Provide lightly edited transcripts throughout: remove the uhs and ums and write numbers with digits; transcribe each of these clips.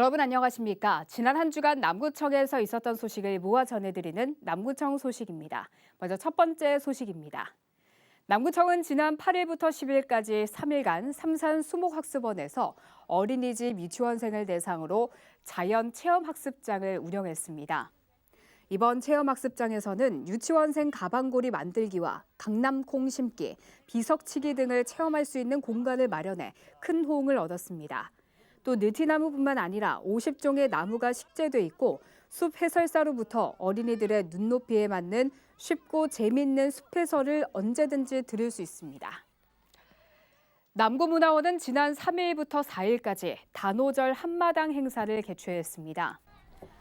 여러분 안녕하십니까? 지난 한 주간 남구청에서 있었던 소식을 모아 전해드리는 남구청 소식입니다. 먼저 첫 번째 소식입니다. 남구청은 지난 8일부터 10일까지 3일간 삼산 수목학습원에서 어린이집 유치원생을 대상으로 자연 체험학습장을 운영했습니다. 이번 체험학습장에서는 유치원생 가방고리 만들기와 강남콩 심기, 비석치기 등을 체험할 수 있는 공간을 마련해 큰 호응을 얻었습니다. 또 느티나무뿐만 아니라 50종의 나무가 식재돼 있고 숲 해설사로부터 어린이들의 눈높이에 맞는 쉽고 재미있는 숲 해설을 언제든지 들을 수 있습니다. 남구문화원은 지난 3일부터 4일까지 단오절 한마당 행사를 개최했습니다.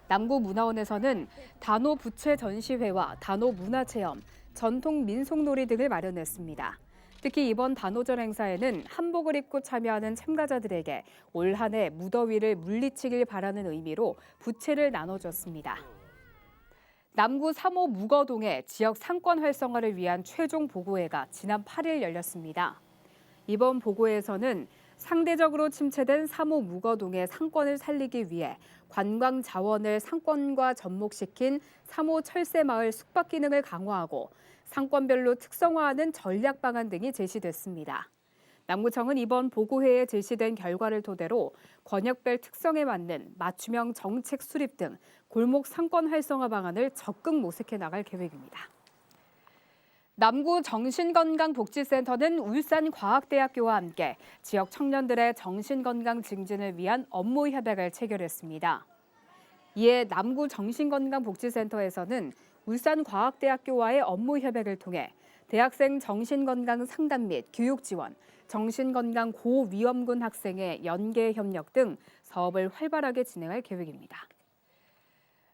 남구문화원에서는 단오 부채 전시회와 단오 문화체험, 전통 민속놀이 등을 마련했습니다. 특히 이번 단오절 행사에는 한복을 입고 참여하는 참가자들에게 올 한 해 무더위를 물리치길 바라는 의미로 부채를 나눠줬습니다. 남구 3호 무거동의 지역 상권 활성화를 위한 최종 보고회가 지난 8일 열렸습니다. 이번 보고회에서는 상대적으로 침체된 3호 무거동의 상권을 살리기 위해 관광 자원을 상권과 접목시킨 3호 철새마을 숙박 기능을 강화하고 상권별로 특성화하는 전략 방안 등이 제시됐습니다. 남구청은 이번 보고회에 제시된 결과를 토대로 권역별 특성에 맞는 맞춤형 정책 수립 등 골목 상권 활성화 방안을 적극 모색해 나갈 계획입니다. 남구 정신건강복지센터는 울산과학대학교와 함께 지역 청년들의 정신건강 증진을 위한 업무 협약을 체결했습니다. 이에 남구 정신건강복지센터에서는 울산과학대학교와의 업무 협약을 통해 대학생 정신건강 상담 및 교육 지원, 정신건강 고위험군 학생의 연계 협력 등 사업을 활발하게 진행할 계획입니다.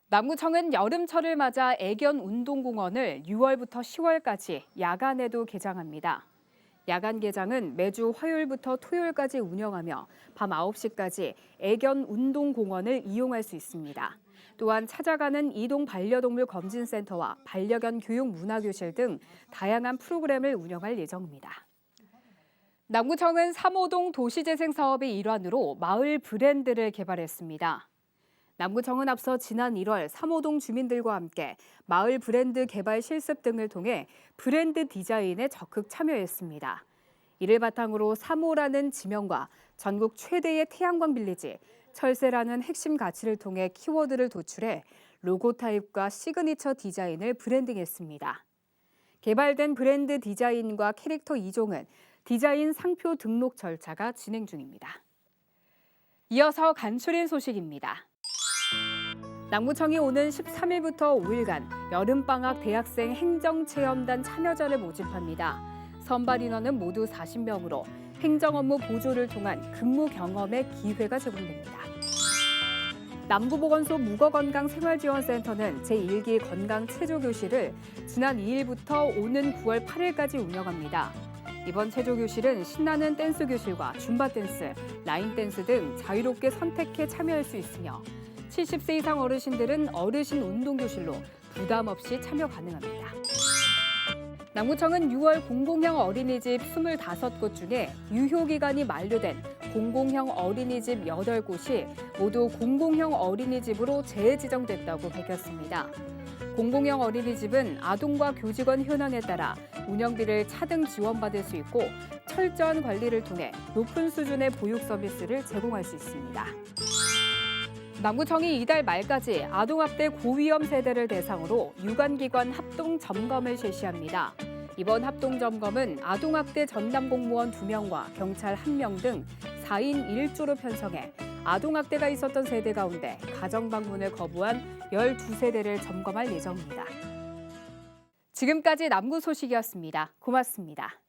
남구청은 여름철을 맞아 애견 운동공원을 6월부터 10월까지 야간에도 개장합니다. 야간 개장은 매주 화요일부터 토요일까지 운영하며 밤 9시까지 애견 운동공원을 이용할 수 있습니다. 또한 찾아가는 이동 반려동물 검진센터와 반려견 교육 문화교실 등 다양한 프로그램을 운영할 예정입니다. 남구청은 3호동 도시재생 사업의 일환으로 마을 브랜드를 개발했습니다. 남구청은 앞서 지난 1월 3호동 주민들과 함께 마을 브랜드 개발 실습 등을 통해 브랜드 디자인에 적극 참여했습니다. 이를 바탕으로 3호라는 지명과 전국 최대의 태양광 빌리지, 철새라는 핵심 가치를 통해 키워드를 도출해 로고 타입과 시그니처 디자인을 브랜딩했습니다. 개발된 브랜드 디자인과 캐릭터 2종은 디자인 상표 등록 절차가 진행 중입니다. 이어서 간추린 소식입니다. 남구청이 오는 13일부터 5일간 여름방학 대학생 행정체험단 참여자를 모집합니다. 선발 인원은 모두 40명으로 행정 업무 보조를 통한 근무 경험의 기회가 제공됩니다. 남구보건소 묵어건강생활지원센터는 제1기 건강체조교실을 지난 2일부터 오는 9월 8일까지 운영합니다. 이번 체조교실은 신나는 댄스 교실과 줌바 댄스, 라인 댄스 등 자유롭게 선택해 참여할 수 있으며 70세 이상 어르신들은 어르신 운동교실로 부담 없이 참여 가능합니다. 남구청은 6월 공공형 어린이집 25곳 중에 유효기간이 만료된 공공형 어린이집 8곳이 모두 공공형 어린이집으로 재지정됐다고 밝혔습니다. 공공형 어린이집은 아동과 교직원 현황에 따라 운영비를 차등 지원받을 수 있고 철저한 관리를 통해 높은 수준의 보육 서비스를 제공할 수 있습니다. 남구청이 이달 말까지 아동학대 고위험 세대를 대상으로 유관기관 합동 점검을 실시합니다. 이번 합동 점검은 아동학대 전담 공무원 2명과 경찰 1명 등 4인 1조로 편성해 아동학대가 있었던 세대 가운데 가정방문을 거부한 12세대를 점검할 예정입니다. 지금까지 남구 소식이었습니다. 고맙습니다.